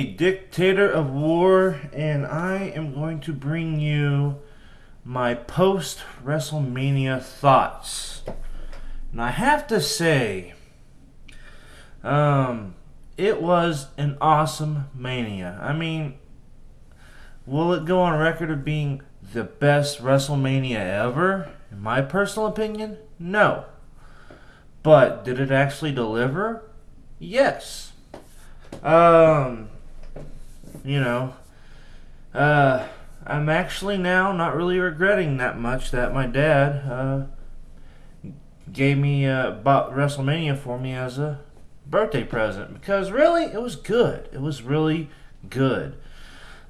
the Dictator of War, and I am going to bring you my post-WrestleMania thoughts. And I have to say, it was an awesome Mania. I mean, will it go on record of being the best WrestleMania ever? In my personal opinion, no. But did it actually deliver? Yes. I'm actually now not really regretting that much that my dad bought WrestleMania for me as a birthday present, because really it was good. It was really good.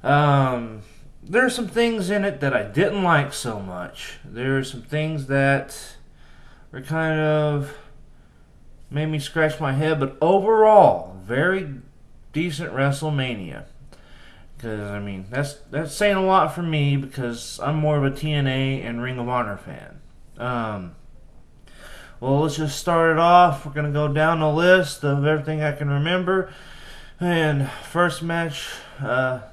There are some things in it that I didn't like so much. There are some things that were kind of made me scratch my head, but overall, very decent WrestleMania. Because, I mean, that's saying a lot for me, because I'm more of a TNA and Ring of Honor fan. Well, let's just start it off. We're going to go down the list of everything I can remember. And first match that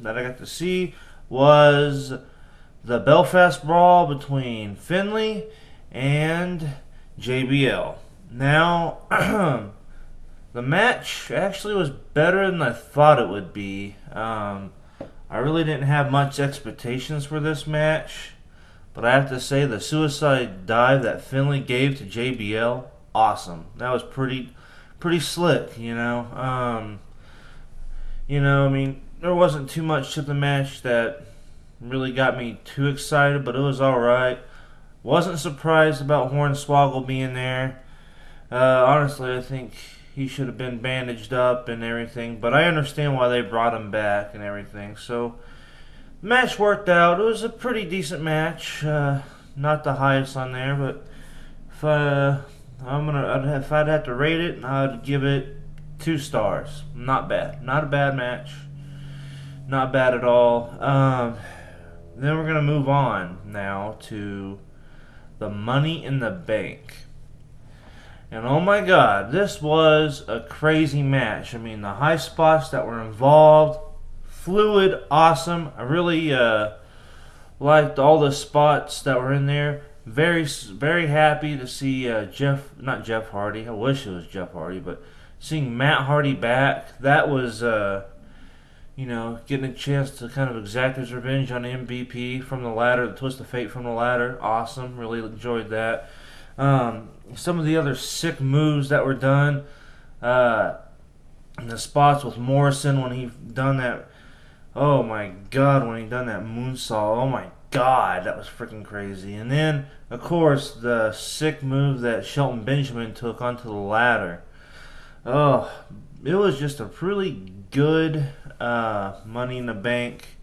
I got to see was the Belfast Brawl between Finlay and JBL. Now, the match actually was better than I thought it would be. I really didn't have much expectations for this match, but I have to say the suicide dive that Finlay gave to JBL, awesome. That was pretty slick, you know. I mean, there wasn't too much to the match that really got me too excited, but it was alright. Wasn't surprised about Hornswoggle being there. Honestly, I think he should have been bandaged up and everything, but I understand why they brought him back and everything. So, the match worked out. It was a pretty decent match. Not the highest on there, but if I'd have to rate it, I'd give it 2 stars. Not bad. Not a bad match. Not bad at all. Then we're gonna move on now to the Money in the Bank. And oh my God, this was a crazy match. I mean, the high spots that were involved, fluid, awesome. I really liked all the spots that were in there. Very, very happy to see not Jeff Hardy. I wish it was Jeff Hardy, but seeing Matt Hardy back, that was, getting a chance to kind of exact his revenge on MVP from the ladder, the Twist of Fate from the ladder. Awesome. Really enjoyed that. Some of the other sick moves that were done, in the spots with Morrison when he done that. Oh my God, when he done that moonsault. Oh my God, that was freaking crazy. And then, of course, the sick move that Shelton Benjamin took onto the ladder. Oh, it was just a really good Money in the Bank.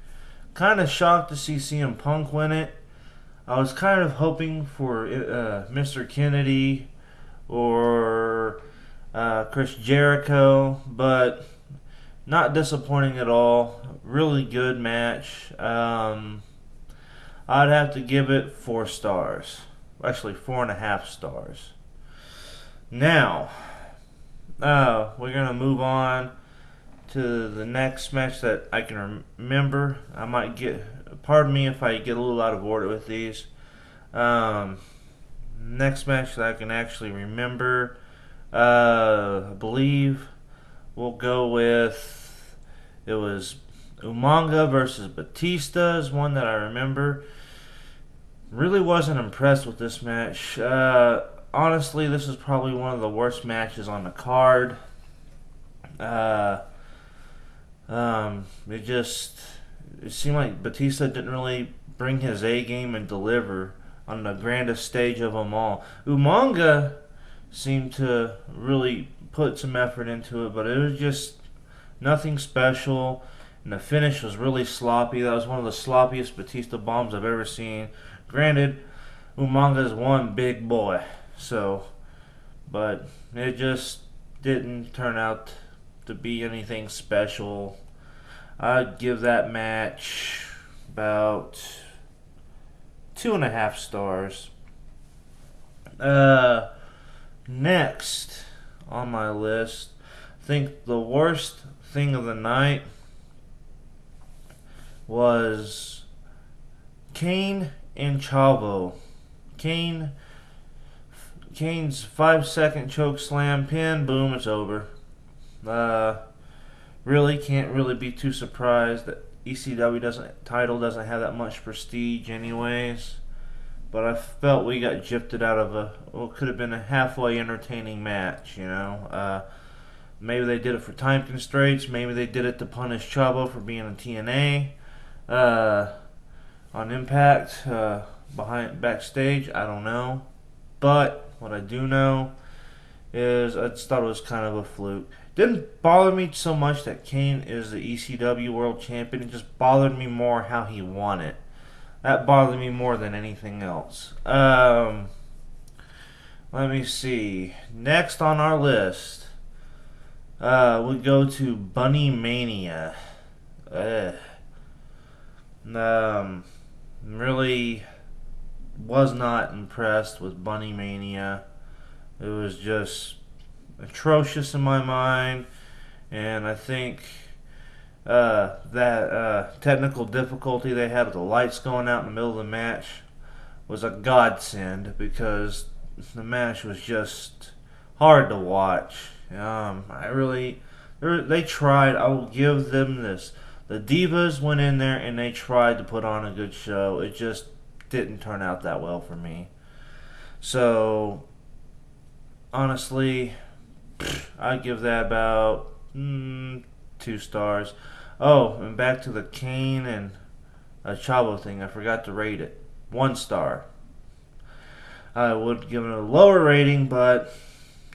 Kind of shocked to see CM Punk win it. I was kind of hoping for Mr. Kennedy or Chris Jericho, but not disappointing at all. Really good match. I'd have to give it 4 stars. Actually, 4.5 stars. Now, we're going to move on to the next match that I can remember. I might pardon me if I get a little out of order with these. Next match that I can actually remember, I believe we'll go with, it was Umanga versus Batista is one that I remember. Really wasn't impressed with this match. Honestly, this is probably one of the worst matches on the card. It seemed like Batista didn't really bring his A game and deliver on the grandest stage of them all. Umanga seemed to really put some effort into it, but it was just nothing special, and the finish was really sloppy. That was one of the sloppiest Batista bombs I've ever seen. Granted, Umanga's one big boy, but it just didn't turn out to be anything special. I'd give that match about 2.5 stars. Next on my list, I think the worst thing of the night was Kane and Chavo. Kane's 5-second choke slam pin, boom, it's over. Really can't really be too surprised that ECW title doesn't have that much prestige anyways. But I felt we got gypped out of what could have been a halfway entertaining match, you know. Maybe they did it for time constraints. Maybe they did it to punish Chavo for being a TNA on Impact backstage. I don't know. But what I do know is I just thought it was kind of a fluke. Didn't bother me so much that Kane is the ECW World Champion. It just bothered me more how he won it. That bothered me more than anything else. Let me see. Next on our list, we go to Bunny Mania. Really was not impressed with Bunny Mania. It was just atrocious in my mind, and I think that technical difficulty they had with the lights going out in the middle of the match was a godsend, because the match was just hard to watch. They tried. I will give them this. The Divas went in there and they tried to put on a good show. It just didn't turn out that well for me. So honestly, I give that about 2 stars. Oh, and back to the Kane and Chavo thing. I forgot to rate it. 1 star. I would give it a lower rating, but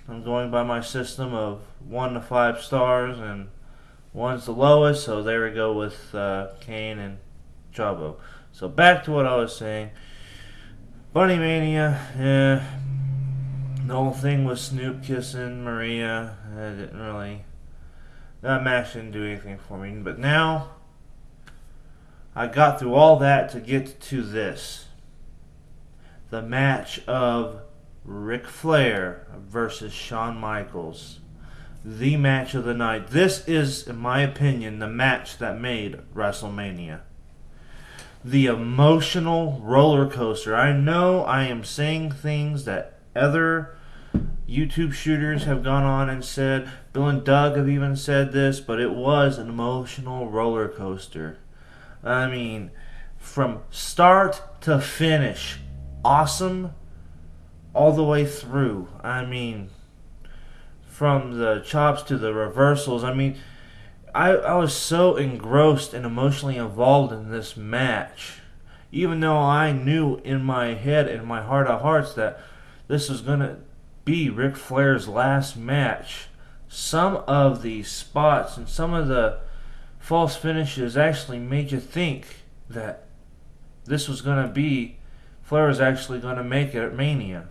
I'm going by my system of 1 to 5 stars, and 1's the lowest, so there we go with Kane and Chavo. So back to what I was saying. Bunny Mania, the whole thing with Snoop kissing Maria, that match didn't do anything for me. But now, I got through all that to get to this. The match of Ric Flair versus Shawn Michaels. The match of the night. This is, in my opinion, the match that made WrestleMania. The emotional roller coaster. I know I am saying things that other YouTube shooters have gone on and said. Bill and Doug have even said this, but it was an emotional roller coaster. I mean, from start to finish, awesome all the way through. I mean, from the chops to the reversals. I mean, I was so engrossed and emotionally involved in this match, even though I knew in my head, in my heart of hearts, that this was going to be Ric Flair's last match. Some of the spots and some of the false finishes actually made you think that this was going to be, Flair was actually going to make it at Mania.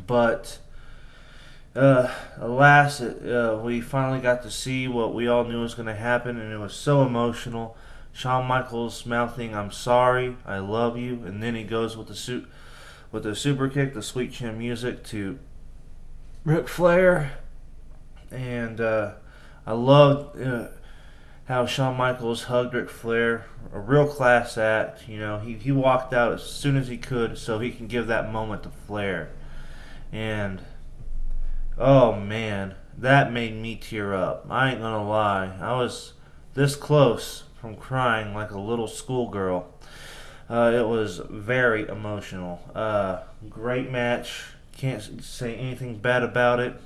But alas, we finally got to see what we all knew was going to happen, and it was so emotional. Shawn Michaels mouthing, "I'm sorry, I love you," and then he goes with the super kick, the sweet chin music to Ric Flair. And I loved how Shawn Michaels hugged Ric Flair. A real class act. You know, he walked out as soon as he could so he can give that moment to Flair. And oh man, that made me tear up. I ain't gonna lie. I was this close from crying like a little schoolgirl. It was very emotional. Great match. Can't say anything bad about it.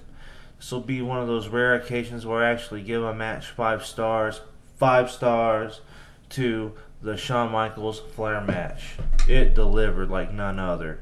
This will be one of those rare occasions where I actually give a match 5 stars. 5 stars to the Shawn Michaels Flair match. It delivered like none other.